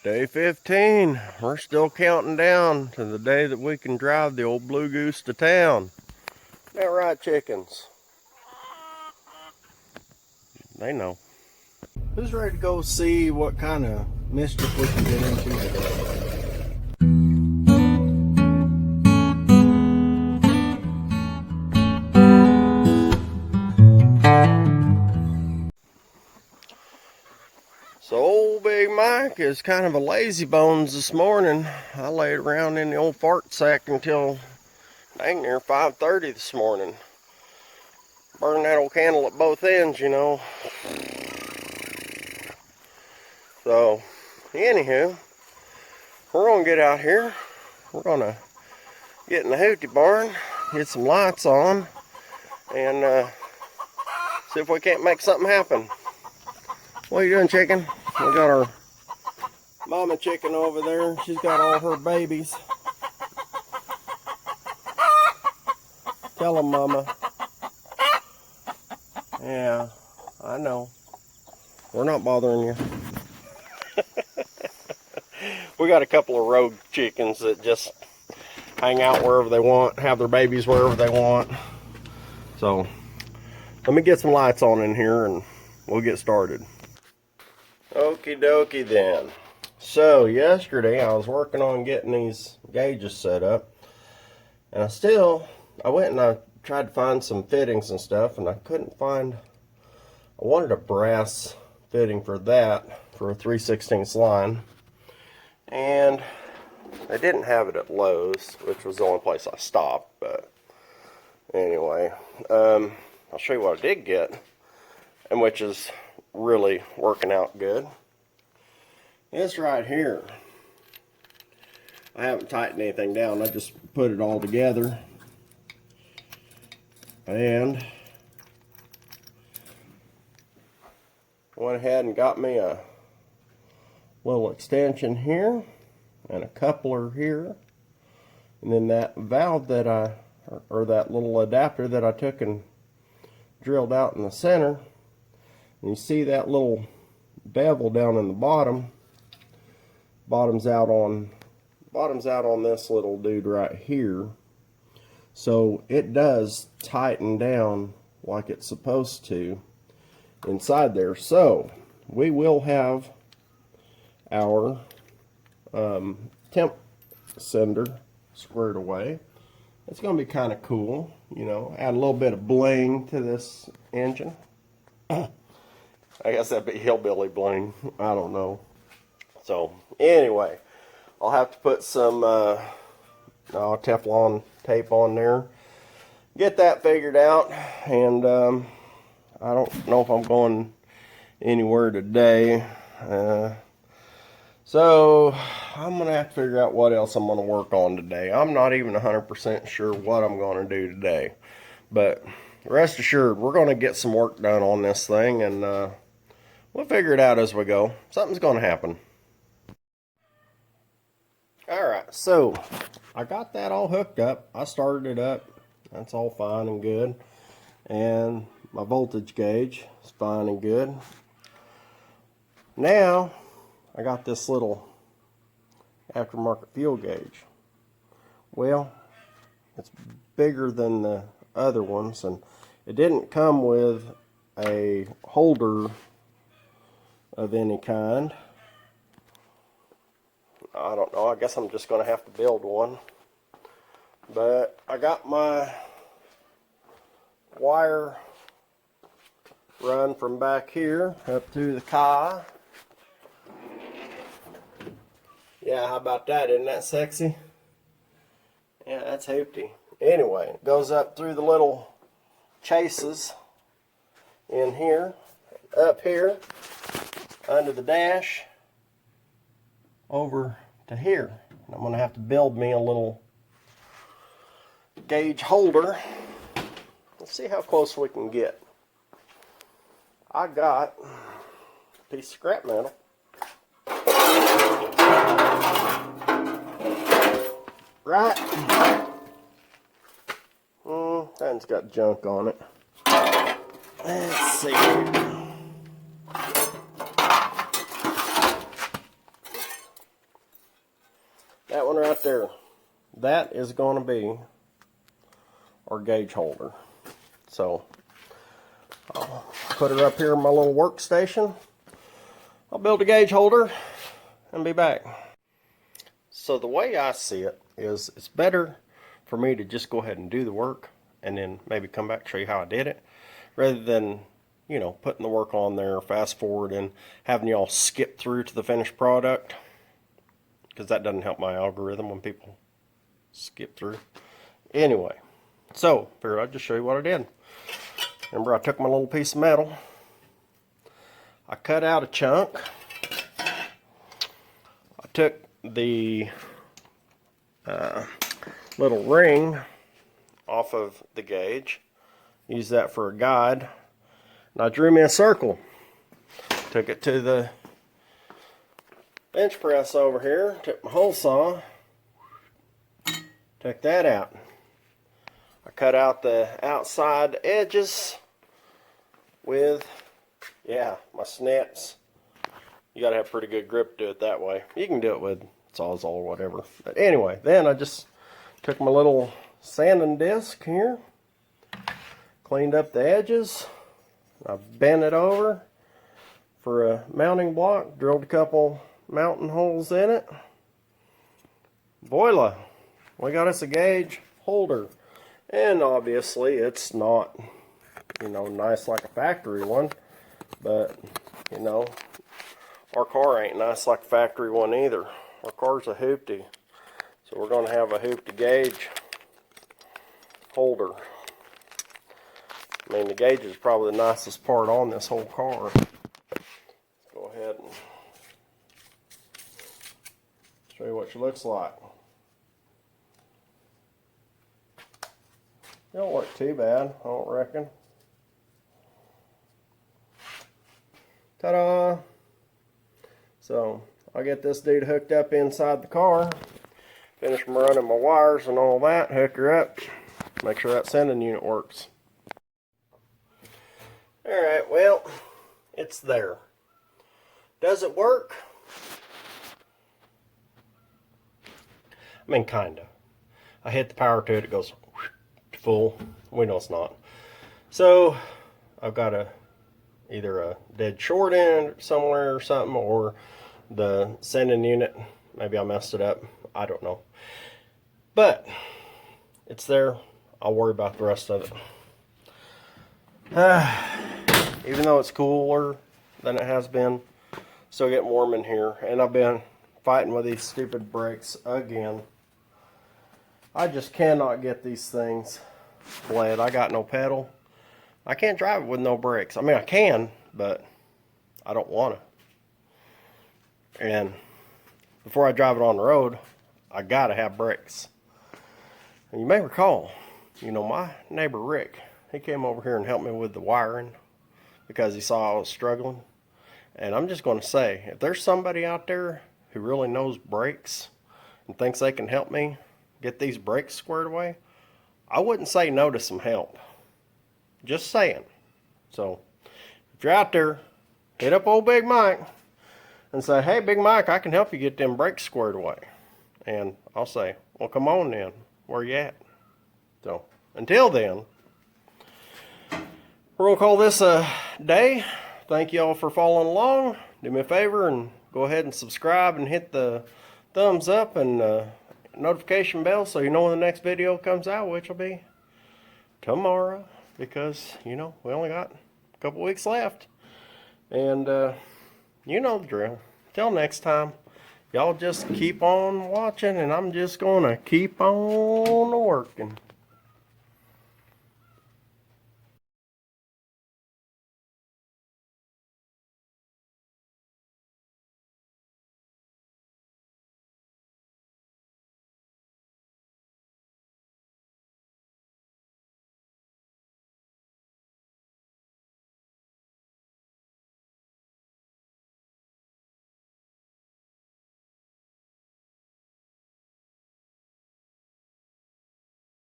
Day 15. We're still counting down to the day that we can drive the old Blue Goose to town. Isn't that right, chickens? They know. Who's ready to go see what kind of mischief we can get into today? So old Big Mike is kind of a lazy bones this morning. I laid around in the old fart sack until dang near 5:30 this morning. Burning that old candle at both ends, you know. So, anywho, we're gonna get out here. We're gonna get in the hootie barn, get some lights on, and see if we can't make something happen. What are you doing, chicken? We got our mama chicken over there. She's got all her babies. Tell them, mama. Yeah, I know. We're not bothering you. We got a couple of rogue chickens that just hang out wherever they want, have their babies wherever they want. So, let me get some lights on in here and we'll get started. Okie dokie then. So, yesterday I was working on getting these gauges set up. And I went and I tried to find some fittings and stuff, and I couldn't find. I wanted a brass fitting for that, for a 3/16 line, and they didn't have it at Lowe's, which was the only place I stopped. But anyway, I'll show you what I did get, and which is really working out good. This right here, I haven't tightened anything down. I just put it all together. And went ahead and got me a little extension here and a coupler here. And then that valve that or that little adapter that I took and drilled out in the center. And you see that little bevel down in the bottom. Bottoms out on this little dude right here. So it does tighten down like it's supposed to inside there. So we will have our temp sender squared away. It's going to be kind of cool, you know, add a little bit of bling to this engine. I guess that'd be hillbilly bling. I don't know. So anyway, I'll have to put some Teflon tape on there, get that figured out, and I don't know if I'm going anywhere today, so I'm gonna have to figure out what else I'm gonna work on today. I'm not even 100% sure what I'm gonna do today, but rest assured we're gonna get some work done on this thing, and we'll figure it out as we go. Something's gonna happen. Alright, so I got that all hooked up. I started it up. That's all fine and good. And my voltage gauge is fine and good. Now, I got this little aftermarket fuel gauge. Well, it's bigger than the other ones, and it didn't come with a holder of any kind. I don't know, I guess I'm just going to have to build one. But I got my wire run from back here up to the car. Yeah, how about that? Isn't that sexy? Yeah, that's hefty. Anyway, it goes up through the little chases in here, up here, under the dash, over to here. I'm going to have to build me a little gauge holder. Let's see how close we can get. I got a piece of scrap metal. Right. That's got junk on it. Let's see. right there, that is going to be our gauge holder. So I'll put her up here in my little workstation. I'll build a gauge holder and be back. So the way I see it is, it's better for me to just go ahead and do the work and then maybe come back and show you how I did it, rather than, you know, putting the work on there, fast forward, and having y'all skip through to the finished product, because that doesn't help my algorithm when people skip through. Anyway, so figured I'd just show you what I did. Remember, I took my little piece of metal, I cut out a chunk, I took the little ring off of the gauge, used that for a guide, and I drew me a circle. Took it to the bench press over here, took my hole saw, took that out. I cut out the outside edges with, yeah, my snips. You gotta have pretty good grip to do it that way. You can do it with Sawzall or whatever. But anyway, then I just took my little sanding disc here, cleaned up the edges, I bent it over for a mounting block, drilled a couple mounting holes in it. Voila! We got us a gauge holder. And obviously it's not, you know, nice like a factory one, but, you know, our car ain't nice like a factory one either. Our car's a hoopty. So we're going to have a hoopty gauge holder. I mean, the gauge is probably the nicest part on this whole car. Let's go ahead and show you what she looks like. It don't look too bad, I don't reckon. Ta-da! So, I'll get this dude hooked up inside the car, finish running my wires and all that, hook her up, make sure that sending unit works. Alright, well, it's there. Does it work? I mean, kinda. I hit the power to it, it goes full. We know it's not. So, I've got either a dead short end somewhere or something, or the sending unit, maybe I messed it up, I don't know. But it's there. I'll worry about the rest of it. Even though it's cooler than it has been, still getting warm in here, and I've been fighting with these stupid brakes again. I just cannot get these things bled. I got no pedal. I can't drive it with no brakes. I mean, I can, but I don't want to. And before I drive it on the road, I gotta have brakes. And you may recall, you know, my neighbor Rick, he came over here and helped me with the wiring because he saw I was struggling. And I'm just going to say, if there's somebody out there who really knows brakes and thinks they can help me get these brakes squared away, I wouldn't say no to some help. Just saying. So, if you're out there, hit up old Big Mike and say, hey, Big Mike, I can help you get them brakes squared away. And I'll say, well, come on then. Where you at? So, until then, we're going to call this a day. Thank you all for following along. Do me a favor and go ahead and subscribe and hit the thumbs up and notification bell so you know when the next video comes out, which will be tomorrow, because, you know, we only got a couple weeks left. And, you know the drill. Till next time, y'all just keep on watching, and I'm just going to keep on working.